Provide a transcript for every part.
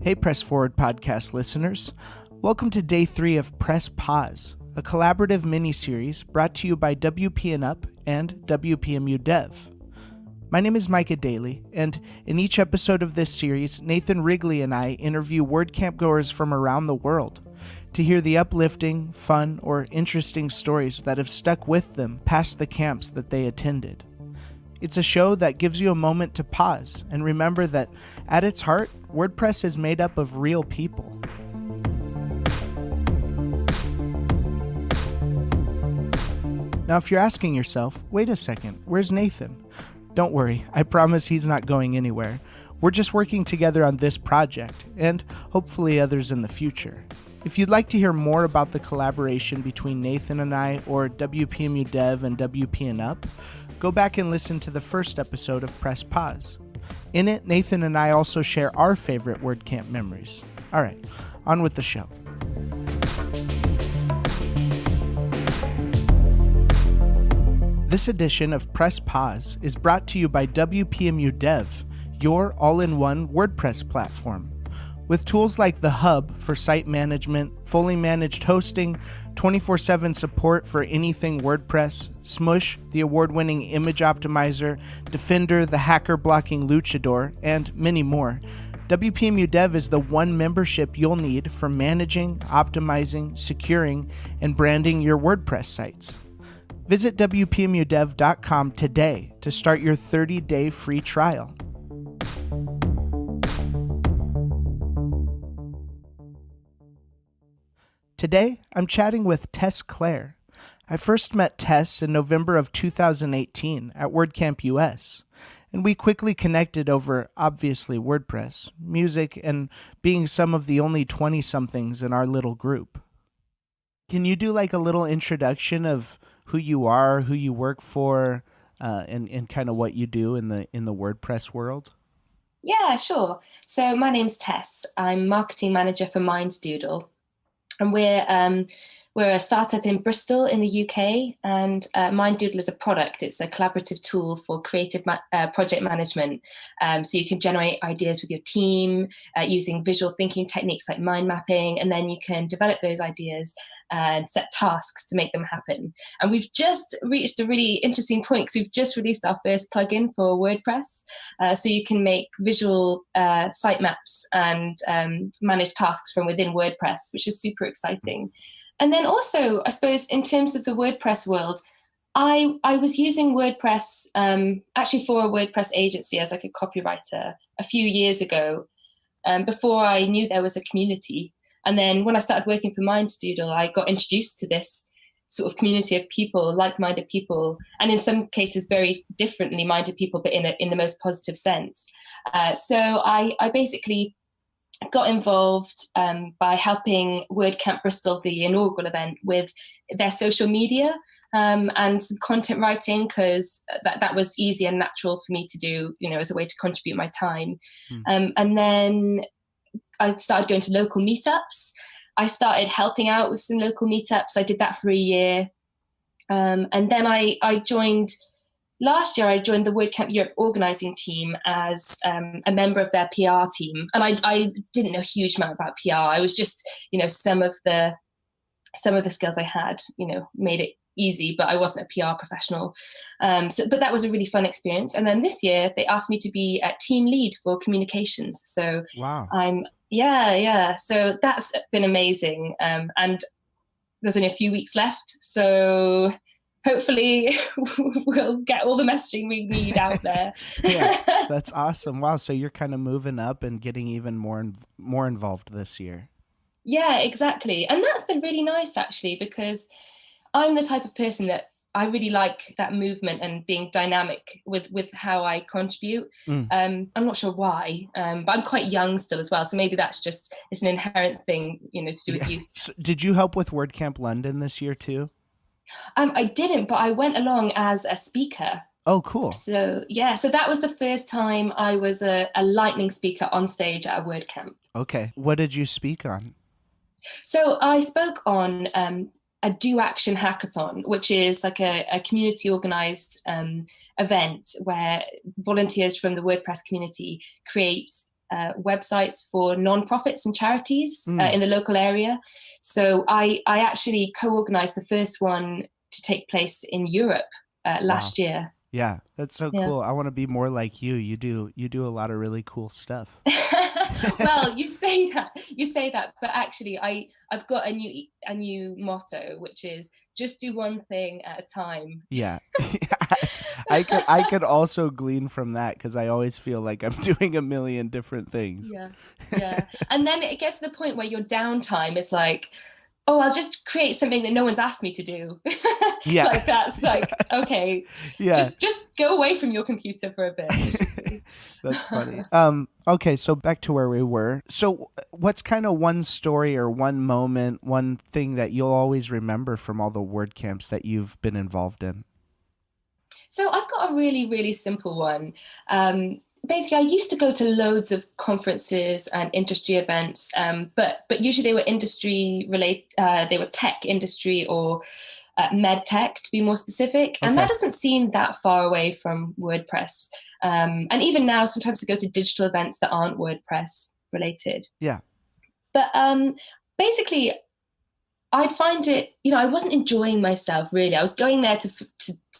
Hey, Press Forward podcast listeners. Welcome to day 3 of PressPause, a collaborative mini-series brought to you by WP&UP and WPMU Dev. My name is Micah Daly, and in each episode of this series, Nathan Wrigley and I interview WordCamp goers from around the world to hear the uplifting, fun, or interesting stories that have stuck with them past the camps that they attended. It's a show that gives you a moment to pause and remember that, at its heart, WordPress is made up of real people. Now, if you're asking yourself, wait a second, where's Nathan? Don't worry, I promise he's not going anywhere. We're just working together on this project, and hopefully others in the future. If you'd like to hear more about the collaboration between Nathan and I, or WPMU Dev and WP&UP, go back and listen to the first episode of PressPause. In it, Nathan and I also share our favorite WordCamp memories. All right, on with the show. This edition of PressPause is brought to you by WPMU Dev, your all-in-one WordPress platform. With tools like the Hub for site management, fully managed hosting, 24/7 support for anything WordPress, Smush, the award-winning image optimizer, Defender, the hacker-blocking luchador, and many more, WPMU Dev is the one membership you'll need for managing, optimizing, securing, and branding your WordPress sites. Visit WPMUDev.com today to start your 30-day free trial. Today, I'm chatting with Tess Clare. I first met Tess in November of 2018 at WordCamp US, and we quickly connected over, obviously, WordPress, music, and being some of the only 20-somethings in our little group. Can you do like a little introduction of who you are, who you work for, and kind of what you do in the WordPress world? Yeah, sure. So my name's Tess. I'm marketing manager for Mind Doodle. And we're a startup in Bristol in the UK, and Mind Doodle is a product. It's a collaborative tool for creative project management. So you can generate ideas with your team using visual thinking techniques like mind mapping, and then you can develop those ideas and set tasks to make them happen. And we've just reached a really interesting point because we've just released our first plugin for WordPress. So you can make visual site maps and manage tasks from within WordPress, which is super exciting. And then also, I suppose, in terms of the WordPress world, I was using WordPress actually for a WordPress agency as like a copywriter a few years ago, before I knew there was a community. And then when I started working for Mind Doodle, I got introduced to this sort of community of people, like-minded people, and in some cases very differently minded people, but in the most positive sense. So I basically got involved by helping WordCamp Bristol, the inaugural event, with their social media and some content writing, because that was easy and natural for me to do, as a way to contribute my time. And then I started going to local meetups. I started helping out with some local meetups. I did that for a year. And then I joined... Last year, I joined the WordCamp Europe organising team as a member of their PR team. And I didn't know a huge amount about PR. I was just, some of the skills I had, made it easy, but I wasn't a PR professional. But that was a really fun experience. And then this year, they asked me to be a team lead for communications. So wow. So that's been amazing. And there's only a few weeks left. So hopefully we'll get all the messaging we need out there. Yeah, that's awesome. Wow, so you're kind of moving up and getting even more involved this year. Yeah, exactly. And that's been really nice, actually, because I'm the type of person that I really like that movement and being dynamic with how I contribute. I'm not sure why, but I'm quite young still as well. So maybe it's an inherent thing, to do with youth. So did you help with WordCamp London this year too? I didn't, but I went along as a speaker. Oh, cool. So that was the first time I was a lightning speaker on stage at a WordCamp. Okay. What did you speak on? So I spoke on a Do Action hackathon, which is like a community organized event where volunteers from the WordPress community create websites for non-profits and charities in the local area. So I actually co-organized the first one to take place in Europe last year. Yeah, that's so cool. I want to be more like you. You do a lot of really cool stuff. Well, you say that, but actually I've got a new motto, which is just do one thing at a time. Yeah. I could also glean from that, because I always feel like I'm doing a million different things. Yeah. And then it gets to the point where your downtime is like, oh, I'll just create something that no one's asked me to do. Yeah. Like that's like, okay, just go away from your computer for a bit. That's funny. Okay, so back to where we were. So what's kind of one story or one moment, one thing that you'll always remember from all the WordCamps that you've been involved in? So I've got a really, really simple one. Basically, I used to go to loads of conferences and industry events, but usually they were industry related. They were tech industry or med tech, to be more specific. And that doesn't seem that far away from WordPress. And even now, sometimes I go to digital events that aren't WordPress related. Yeah. But basically, I'd find it, I wasn't enjoying myself really. I was going there to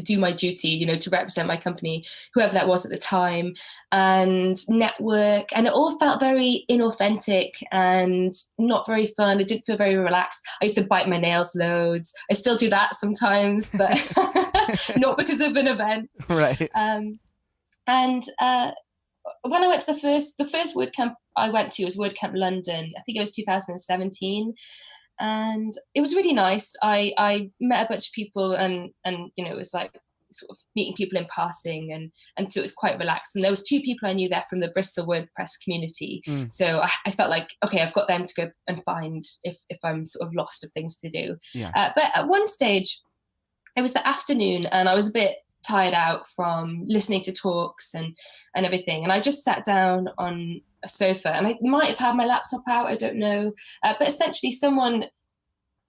do my duty, to represent my company, whoever that was at the time, and network. And it all felt very inauthentic and not very fun. It didn't feel very relaxed. I used to bite my nails loads. I still do that sometimes, but not because of an event. Right. And when I went to the first WordCamp I went to was WordCamp London. I think it was 2017. And it was really nice. I met a bunch of people and it was like sort of meeting people in passing and so it was quite relaxed. And there was 2 people I knew there from the Bristol WordPress community. So I felt like, okay, I've got them to go and find if I'm sort of lost of things to do. Yeah. But at one stage, it was the afternoon and I was a bit tired out from listening to talks and everything. And I just sat down on a sofa and I might have had my laptop out, I don't know. But essentially someone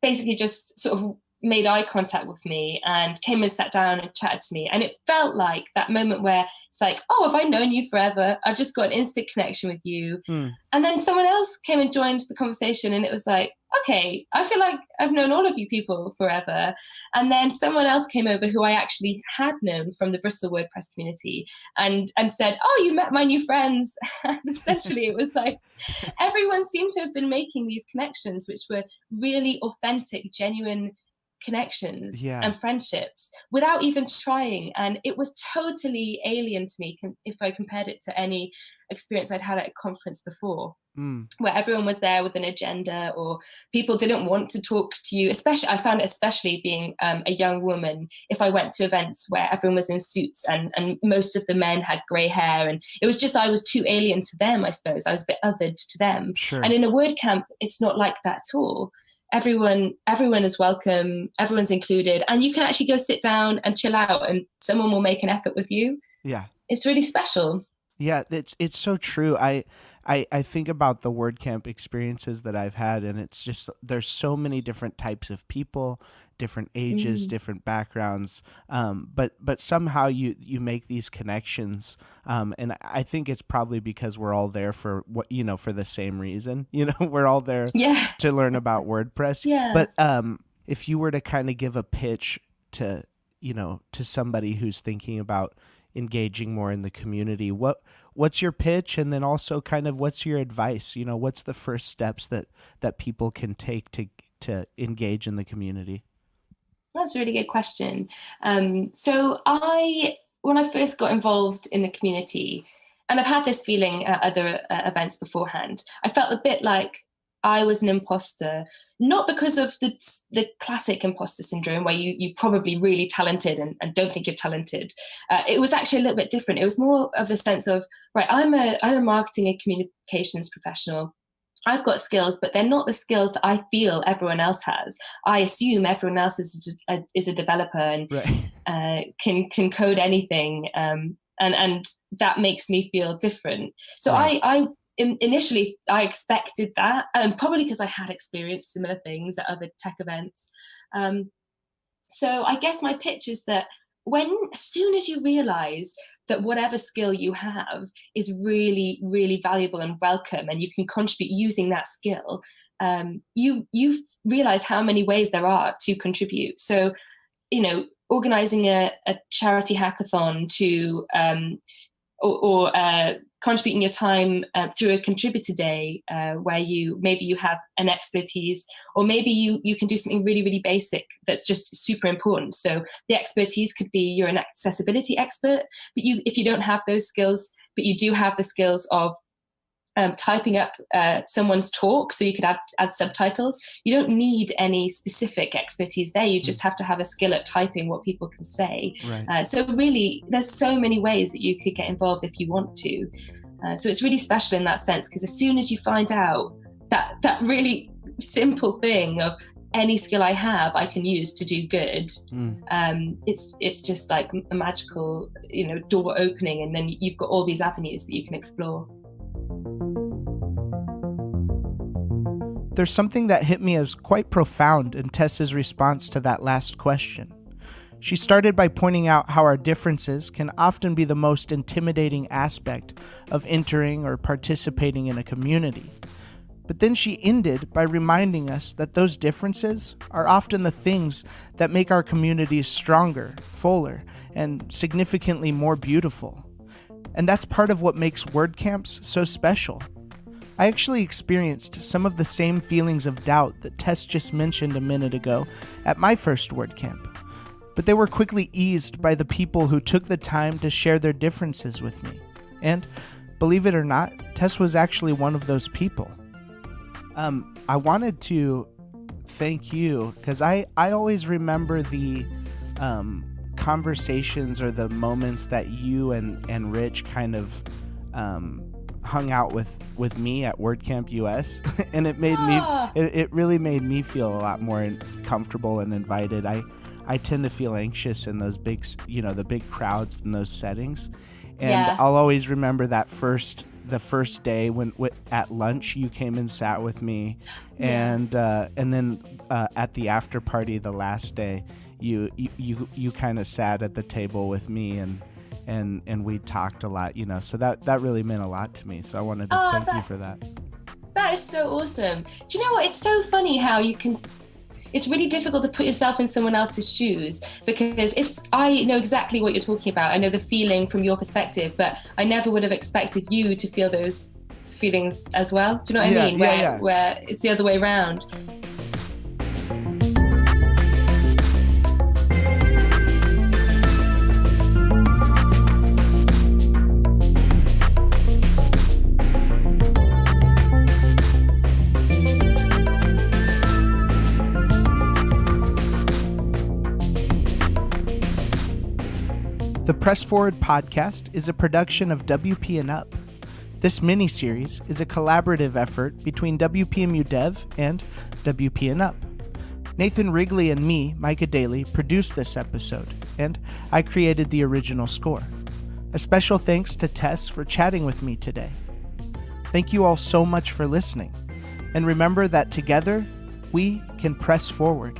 basically just sort of made eye contact with me and came and sat down and chatted to me. And it felt like that moment where it's like, oh, have I known you forever? I've just got an instant connection with you. And then someone else came and joined the conversation and it was like, okay, I feel like I've known all of you people forever. And then someone else came over who I actually had known from the Bristol WordPress community and said, oh, you met my new friends. And essentially it was like, everyone seemed to have been making these connections, which were really authentic, genuine connections and friendships without even trying. And it was totally alien to me if I compared it to any experience I'd had at a conference before, where everyone was there with an agenda or people didn't want to talk to you. I found it especially being a young woman, if I went to events where everyone was in suits and most of the men had grey hair, and it was just I was too alien to them, I suppose. I was a bit othered to them. Sure. And in a WordCamp, it's not like that at all. Everyone is welcome, everyone's included, and you can actually go sit down and chill out and someone will make an effort with you. Yeah. It's really special. Yeah, it's so true. I think about the WordCamp experiences that I've had, and it's just there's so many different types of people, different ages, different backgrounds, but somehow you make these connections, and I think it's probably because we're all there for for the same reason. We're all there to learn about WordPress. Yeah. But if you were to kind of give a pitch to to somebody who's thinking about engaging more in the community, what's your pitch, and then also kind of what's your advice? What's the first steps that people can take to engage in the community? That's a really good question. So when I first got involved in the community, and I've had this feeling at other events beforehand, I felt a bit like I was an imposter, not because of the classic imposter syndrome where you're probably really talented and don't think you're talented. It was actually a little bit different. It was more of a sense of, right, I'm a marketing and communications professional. I've got skills, but they're not the skills that I feel everyone else has. I assume everyone else is a developer and can code anything, and that makes me feel different. So initially I expected that, probably because I had experienced similar things at other tech events. So I guess my pitch is that as soon as you realize that whatever skill you have is really, really valuable and welcome, and you can contribute using that skill, you realize how many ways there are to contribute. So, organizing a charity hackathon to or contributing your time through a contributor day, where you have an expertise, or maybe you can do something really, really basic that's just super important. So the expertise could be you're an accessibility expert, but if you don't have those skills, but you do have the skills of typing up someone's talk, so you could add subtitles. You don't need any specific expertise there. You just have to have a skill at typing what people can say. Right. So really, there's so many ways that you could get involved if you want to. So it's really special in that sense, because as soon as you find out that really simple thing of any skill I have, I can use to do good. It's just like a magical, door opening, and then you've got all these avenues that you can explore. There's something that hit me as quite profound in Tess's response to that last question. She started by pointing out how our differences can often be the most intimidating aspect of entering or participating in a community. But then she ended by reminding us that those differences are often the things that make our communities stronger, fuller, and significantly more beautiful. And that's part of what makes WordCamps so special. I actually experienced some of the same feelings of doubt that Tess just mentioned a minute ago at my first WordCamp, but they were quickly eased by the people who took the time to share their differences with me. And, believe it or not, Tess was actually one of those people. I wanted to thank you, because I always remember the conversations or the moments that you and Rich kind of hung out with me at WordCamp US, and it made it really made me feel a lot more comfortable and invited. I tend to feel anxious in those big, the big crowds in those settings, and I'll always remember the first day when at lunch you came and sat with me, and then at the after party the last day you kind of sat at the table with me and we talked a lot, so that really meant a lot to me. So I wanted to thank you for that. That is so awesome. Do you know what? It's so funny how it's really difficult to put yourself in someone else's shoes, because if I know exactly what you're talking about, I know the feeling from your perspective, but I never would have expected you to feel those feelings as well. Do you know what I mean? Where it's the other way around. The Press Forward podcast is a production of WP&UP. This mini-series is a collaborative effort between WPMU Dev and WP&UP. Nathan Wrigley and me, Micah Daly, produced this episode, and I created the original score. A special thanks to Tess for chatting with me today. Thank you all so much for listening, and remember that together, we can press forward.